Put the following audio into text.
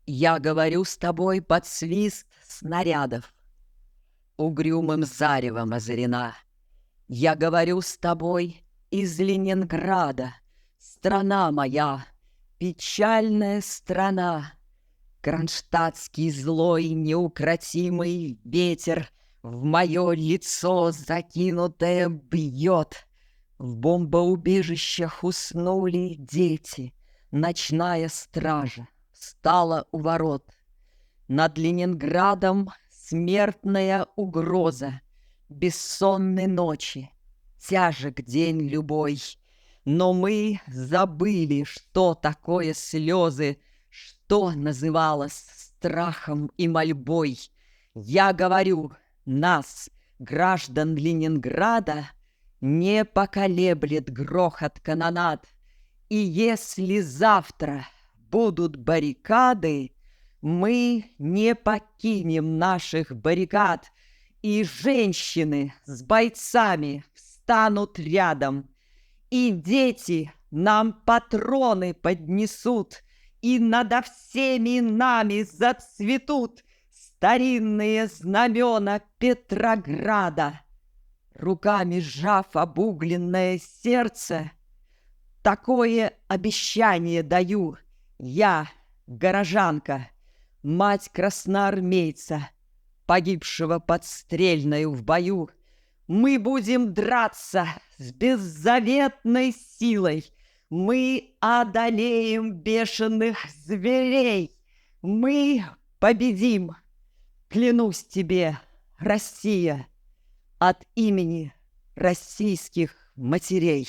Я говорю с тобой под свист снарядов, угрюмым заревом озарена. Я говорю с тобой из Ленинграда, страна моя, печальная страна. Кронштадтский злой неукротимый ветер в мое лицо закинутое бьет. В бомбоубежищах уснули дети, ночная стража встала у ворот. Над Ленинградом смертная угроза, бессонной ночи, тяжек день любой. Но мы забыли, что такое слезы, что называлось страхом и мольбой. Я говорю, нас, граждан Ленинграда, не поколеблет грохот канонад. И если завтра будут баррикады, мы не покинем наших баррикад, и женщины с бойцами встанут рядом, и дети нам патроны поднесут, и надо всеми нами зацветут старинные знамена Петрограда. Руками сжав обугленное сердце, такое обещание даю я, горожанка, мать красноармейца, погибшего под Стрельною в бою. Мы будем драться с беззаветной силой. Мы одолеем бешеных зверей. Мы победим. Клянусь тебе, Россия, от имени российских матерей.